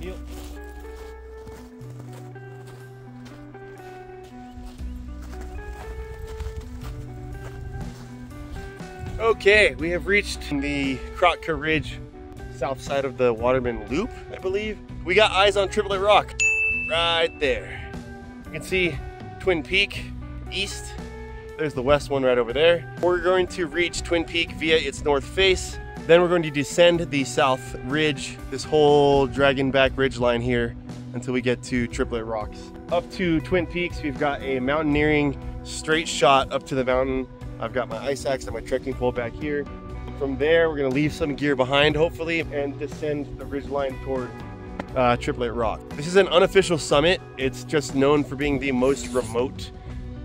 Deal. Okay, we have reached the Kratka Ridge, south side of the Waterman Loop, I believe. We got eyes on Triplet Rock right there. You can see Twin Peak east. There's the west one right over there. We're going to reach Twin Peak via its north face. Then we're going to descend the south ridge, this whole dragon back ridge line here, until we get to Triplet Rocks. Up to Twin Peaks, we've got a mountaineering straight shot up to the mountain. I've got my ice axe and my trekking pole back here. From there, we're gonna leave some gear behind, hopefully, and descend the ridge line toward Triplet Rock. This is an unofficial summit. It's just known for being the most remote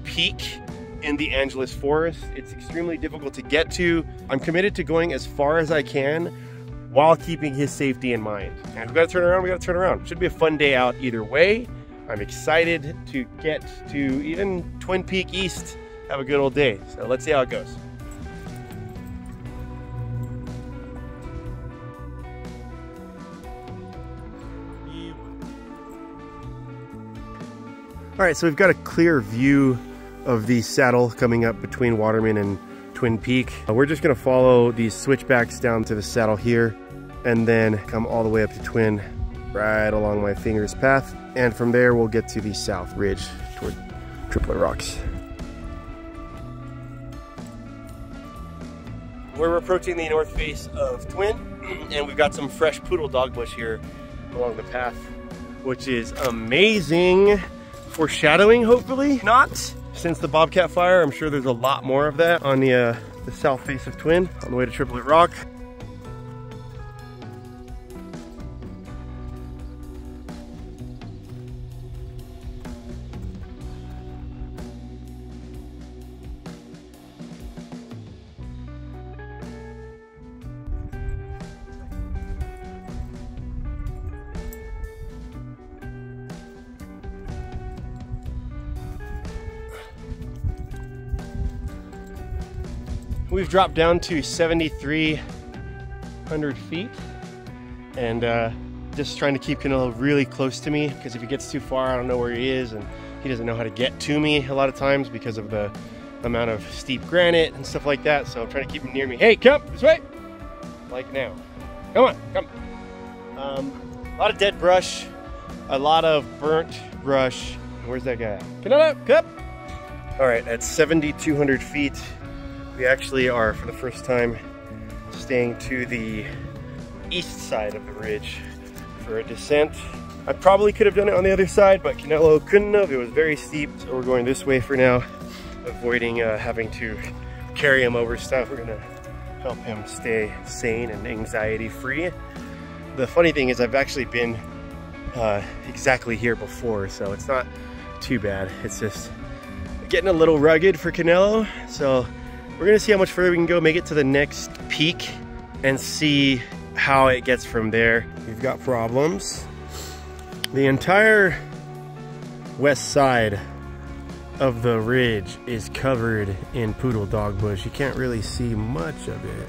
peak in the Angeles Forest. It's extremely difficult to get to. I'm committed to going as far as I can while keeping his safety in mind. And if we gotta turn around, we gotta turn around. Should be a fun day out either way. I'm excited to get to even Twin Peak East, have a good old day. So let's see how it goes. All right, so we've got a clear view of the saddle coming up between Waterman and Twin Peak. We're just gonna follow these switchbacks down to the saddle here and then come all the way up to Twin right along my finger's path. And from there, we'll get to the south ridge toward Triplet Rocks. We're approaching the north face of Twin, and we've got some fresh poodle dogbush here along the path, which is amazing. Foreshadowing, hopefully not. Since the Bobcat fire, I'm sure there's a lot more of that on the south face of Twin on the way to Triplet Rock. We've dropped down to 7,300 feet, and just trying to keep Canelo really close to me, because if he gets too far, I don't know where he is, and he doesn't know how to get to me a lot of times because of the amount of steep granite and stuff like that. So I'm trying to keep him near me. Hey, come this way, like now. Come on, come. A lot of dead brush, a lot of burnt brush. Where's that guy? Canelo, come. All right, at 7,200 feet. We actually are, for the first time, staying to the east side of the ridge for a descent. I probably could have done it on the other side, but Canelo couldn't have. It was very steep, so we're going this way for now, avoiding having to carry him over stuff. We're gonna help him stay sane and anxiety-free. The funny thing is I've actually been exactly here before, so it's not too bad. It's just getting a little rugged for Canelo, so we're gonna see how much further we can go, make it to the next peak, and see how it gets from there. We've got problems. The entire west side of the ridge is covered in poodle dogbush. You can't really see much of it,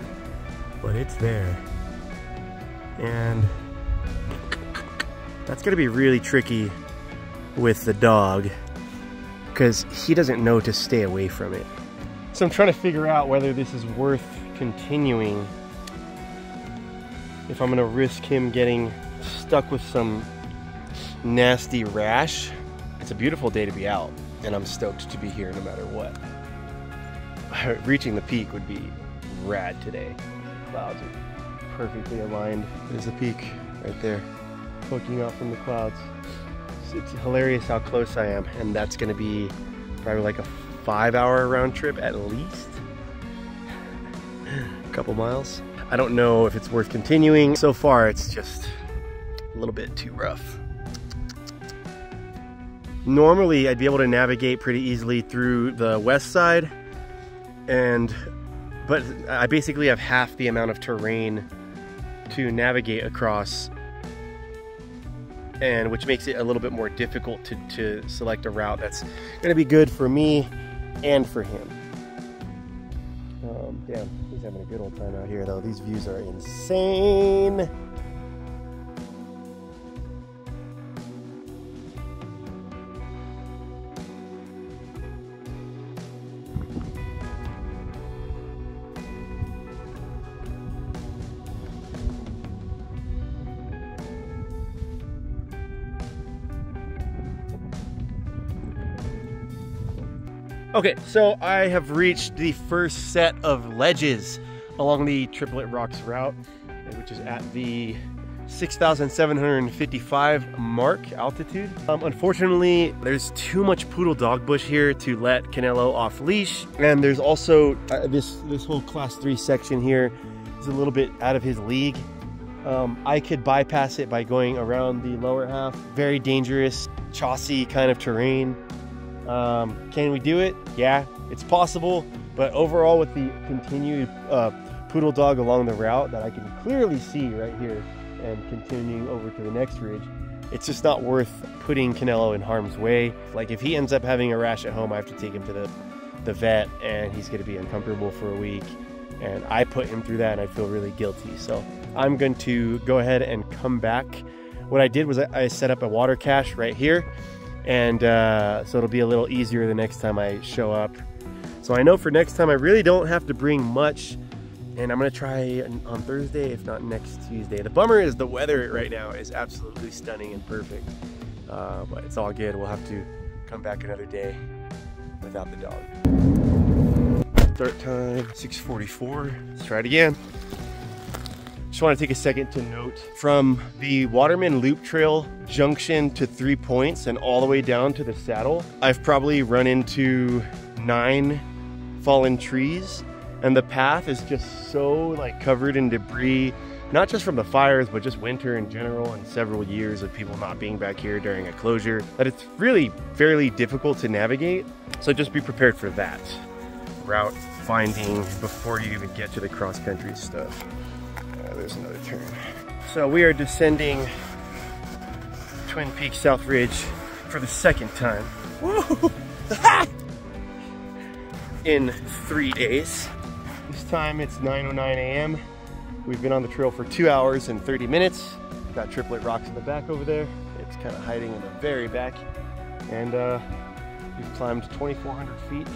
but it's there. And that's gonna be really tricky with the dog, because he doesn't know to stay away from it. So I'm trying to figure out whether this is worth continuing, if I'm gonna risk him getting stuck with some nasty rash. It's a beautiful day to be out, and I'm stoked to be here no matter what. Reaching the peak would be rad today. Clouds are perfectly aligned. There's the peak right there, poking out from the clouds. It's hilarious how close I am, and that's gonna be probably like a 5-hour round trip at least. A couple miles. I don't know if it's worth continuing. So far, it's just a little bit too rough. Normally, I'd be able to navigate pretty easily through the west side, but I basically have half the amount of terrain to navigate across, and which makes it a little bit more difficult to select a route that's gonna be good for me and for him. Damn, he's having a good old time out here though. These views are insane. Okay, so I have reached the first set of ledges along the Triplet Rocks route, which is at the 6,755 mark altitude. Unfortunately, there's too much poodle dog bush here to let Canelo off leash, and there's also this whole class 3 section here is a little bit out of his league. I could bypass it by going around the lower half. Very dangerous, chossy kind of terrain. Can we do it? Yeah, it's possible, but overall with the continued poodle dog along the route that I can clearly see right here and continuing over to the next ridge, it's just not worth putting Canelo in harm's way. Like if he ends up having a rash at home, I have to take him to the vet and he's gonna be uncomfortable for a week. And I put him through that and I feel really guilty. So I'm going to go ahead and come back. What I did was I set up a water cache right here. And so it'll be a little easier the next time I show up. So I know for next time I really don't have to bring much, and I'm gonna try on Thursday, if not next Tuesday. The bummer is the weather right now is absolutely stunning and perfect, but it's all good. We'll have to come back another day without the dog. Start time 6:44. Let's try it again. Just want to take a second to note, from the Waterman Loop Trail junction to 3 points and all the way down to the saddle, I've probably run into 9 fallen trees, and the path is just so like covered in debris, not just from the fires, but just winter in general and several years of people not being back here during a closure, that it's really fairly difficult to navigate. So just be prepared for that route finding before you even get to the cross-country stuff. There's another turn. So we are descending Twin Peaks South Ridge for the second time. Woo! In 3 days. This time it's 9:09 a.m. We've been on the trail for 2 hours and 30 minutes. Got Triplet Rocks in the back over there. It's kind of hiding in the very back. And we've climbed 2,400 feet,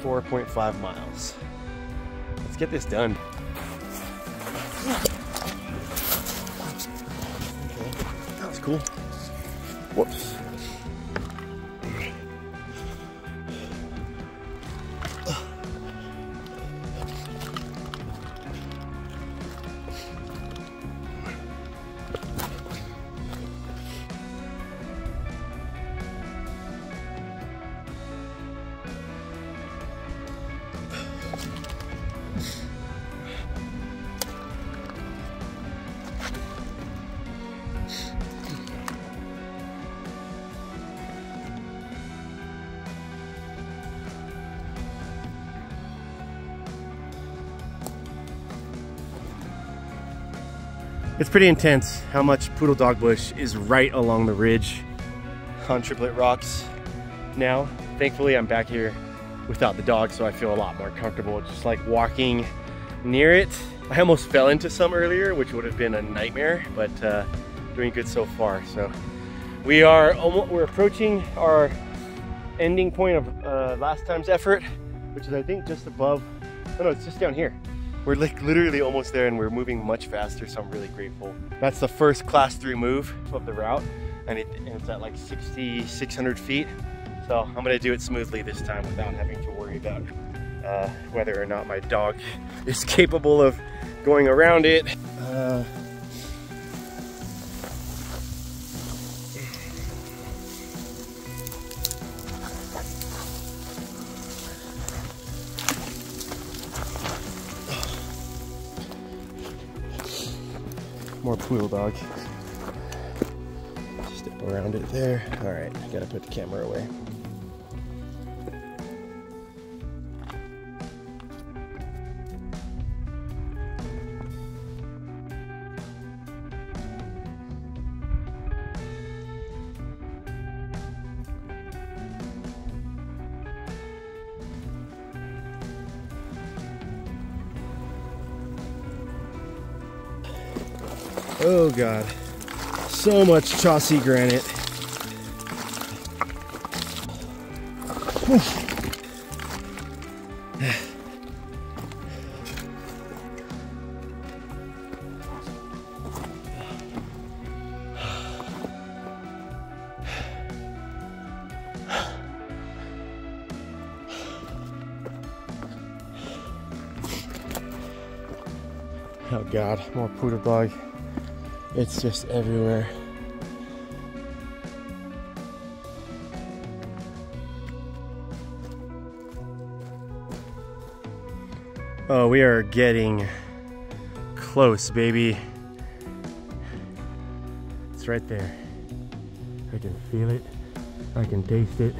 4.5 miles. Let's get this done. Okay, that was cool. Whoops. It's pretty intense how much poodle dog bush is right along the ridge on Triplet Rocks now. Thankfully, I'm back here without the dog, so I feel a lot more comfortable just like walking near it. I almost fell into some earlier, which would have been a nightmare, but doing good so far. So we're approaching our ending point of last time's effort, which is I think just above, oh no, it's just down here. We're like literally almost there and we're moving much faster, so I'm really grateful. That's the first class 3 move of the route, and it's at like 6,600 feet. So I'm gonna do it smoothly this time without having to worry about whether or not my dog is capable of going around it. More poodle dog. Step around it there. All right, gotta put the camera away. Oh God, so much chossy granite. Oh God, more poodle dog. It's just everywhere. Oh, we are getting close, baby. It's right there. I can feel it. I can taste it.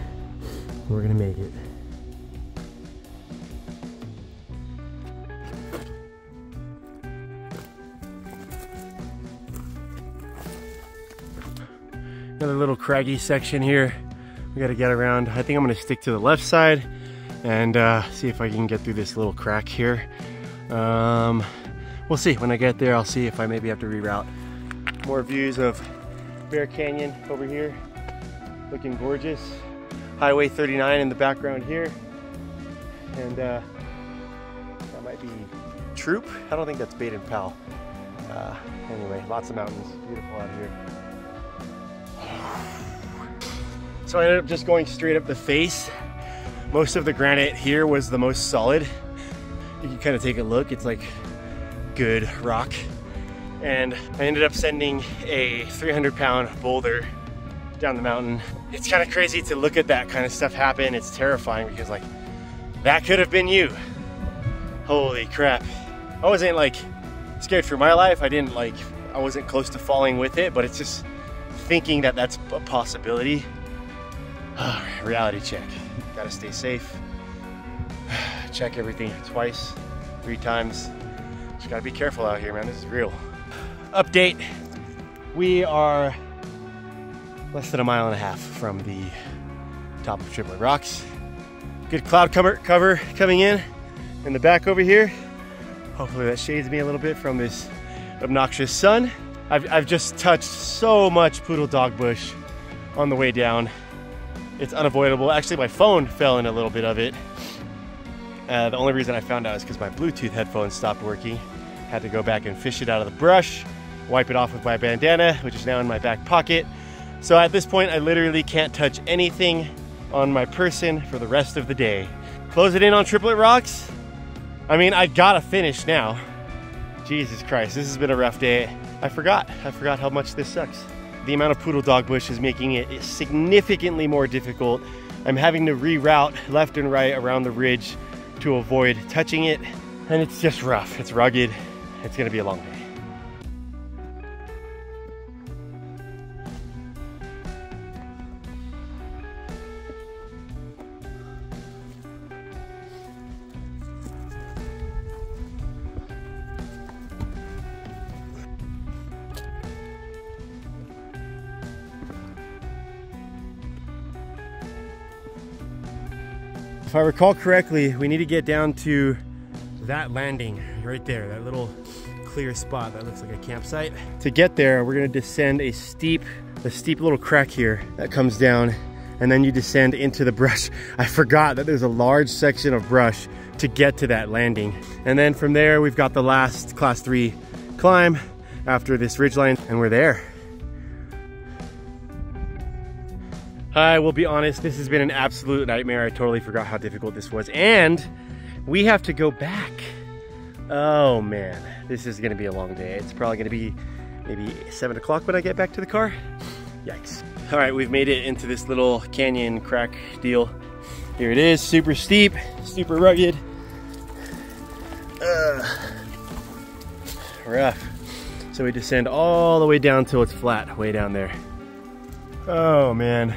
We're gonna make it. Another little craggy section here. We gotta get around. I think I'm gonna stick to the left side and see if I can get through this little crack here. We'll see. When I get there, I'll see if I maybe have to reroute. More views of Bear Canyon over here. Looking gorgeous. Highway 39 in the background here. And that might be Troop. I don't think that's Bait and Pal. Anyway, lots of mountains. Beautiful out here. So I ended up just going straight up the face. Most of the granite here was the most solid. You can kind of take a look. It's like good rock. And I ended up sending a 300-pound boulder down the mountain. It's kind of crazy to look at that kind of stuff happen. It's terrifying because like that could have been you. Holy crap. I wasn't like scared for my life. I wasn't close to falling with it, but it's just thinking that that's a possibility. Reality check. Gotta stay safe. Check everything twice, 3 times. Just gotta be careful out here, man. This is real. Update. We are less than 1.5 miles from the top of Triplet Rocks. Good cloud cover coming in the back over here. Hopefully that shades me a little bit from this obnoxious sun. I've just touched so much poodle dog bush on the way down. It's unavoidable. Actually, my phone fell in a little bit of it. The only reason I found out is because my Bluetooth headphones stopped working. Had to go back and fish it out of the brush, wipe it off with my bandana, which is now in my back pocket. So at this point, I literally can't touch anything on my person for the rest of the day. Close it in on Triplet Rocks. I mean, I gotta finish now. Jesus Christ, this has been a rough day. I forgot how much this sucks. The amount of poodle dog bush is making it significantly more difficult. I'm having to reroute left and right around the ridge to avoid touching it. And it's just rough, it's rugged. It's gonna be a long day. If I recall correctly, we need to get down to that landing right there, that little clear spot that looks like a campsite. To get there, we're gonna descend a steep little crack here that comes down, and then you descend into the brush. I forgot that there's a large section of brush to get to that landing. And then from there, we've got the last class 3 climb after this ridgeline, and we're there. I will be honest, this has been an absolute nightmare. I totally forgot how difficult this was. And we have to go back. Oh man, this is gonna be a long day. It's probably gonna be maybe 7 o'clock when I get back to the car. Yikes. All right, we've made it into this little canyon crack deal. Here it is, super steep, super rugged. Rough. So we descend all the way down till it's flat, way down there. Oh man.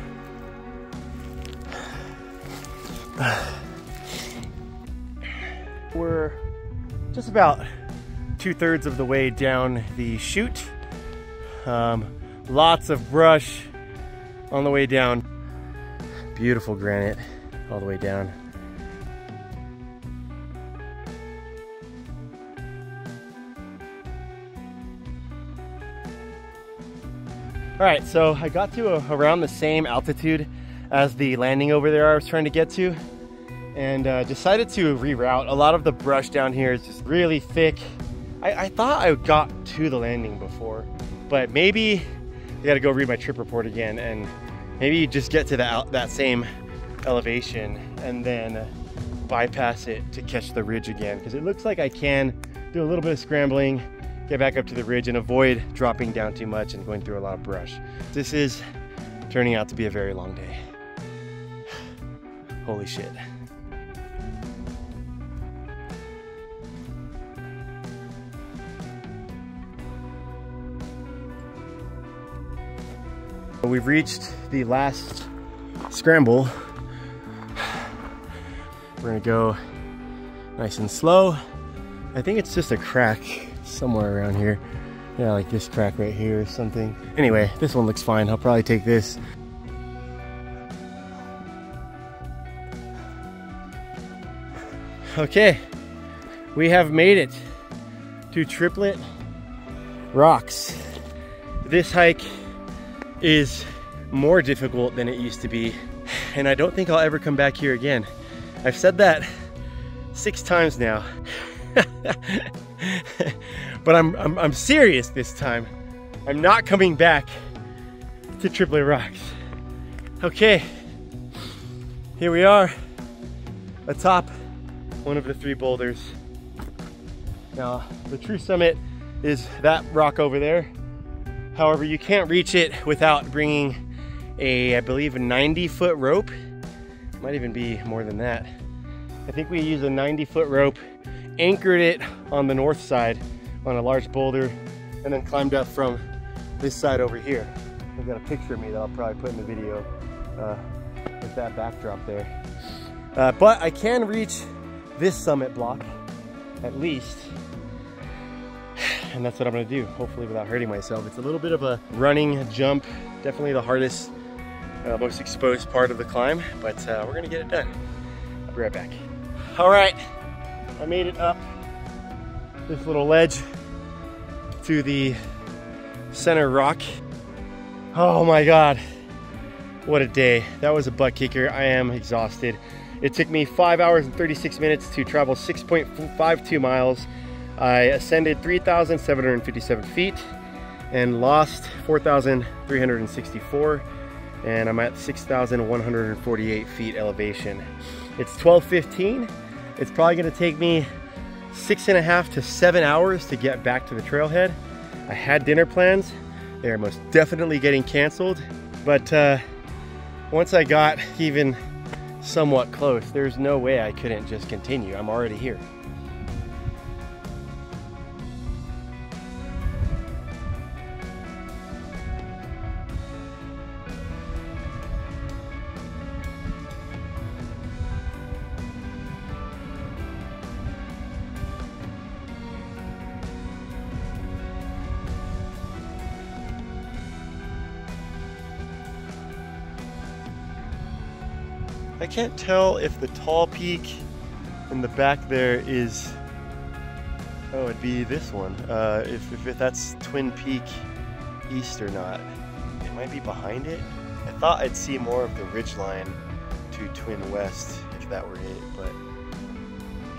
We're just about 2/3 of the way down the chute. Lots of brush on the way down. Beautiful granite all the way down. All right, so I got to around the same altitude as the landing over there I was trying to get to, and decided to reroute. A lot of the brush down here is just really thick. I thought I got to the landing before, but maybe I gotta go read my trip report again and maybe just get to that same elevation and then bypass it to catch the ridge again, because it looks like I can do a little bit of scrambling, get back up to the ridge and avoid dropping down too much and going through a lot of brush. This is turning out to be a very long day. Holy shit. We've reached the last scramble. We're gonna go nice and slow. I think it's just a crack somewhere around here. Yeah, like this crack right here or something. Anyway, this one looks fine. I'll probably take this. Okay, we have made it to Triplet Rocks. This hike is more difficult than it used to be, and I don't think I'll ever come back here again. I've said that 6 times now. But I'm serious this time. I'm not coming back to Triplet Rocks. Okay, here we are atop one of the 3 boulders. Now, the true summit is that rock over there. However, you can't reach it without bringing I believe a 90-foot rope. It might even be more than that. I think we used a 90-foot rope, anchored it on the north side on a large boulder, and then climbed up from this side over here. I've got a picture of me that I'll probably put in the video with that backdrop there. But I can reach this summit block, at least. And that's what I'm gonna do, hopefully without hurting myself. It's a little bit of a running jump, definitely the hardest, most exposed part of the climb, but we're gonna get it done. I'll be right back. All right, I made it up this little ledge to the center rock. Oh my God, what a day. That was a butt kicker. I am exhausted. It took me 5 hours and 36 minutes to travel 6.52 miles. I ascended 3,757 feet and lost 4,364, and I'm at 6,148 feet elevation. It's 12:15. It's probably gonna take me 6.5 to 7 hours to get back to the trailhead. I had dinner plans. They're most definitely getting canceled, but once I got even somewhat close, there's no way I couldn't just continue. I'm already here. I can't tell if the tall peak in the back there is, oh, it'd be this one. If that's Twin Peak East or not. It might be behind it. I thought I'd see more of the ridgeline to Twin West if that were it, but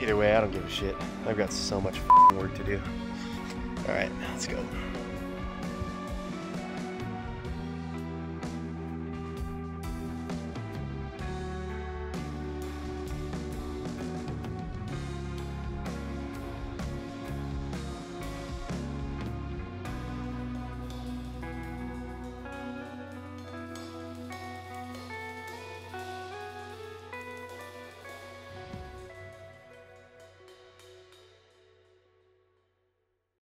either way, I don't give a shit. I've got so much work to do. All right, let's go.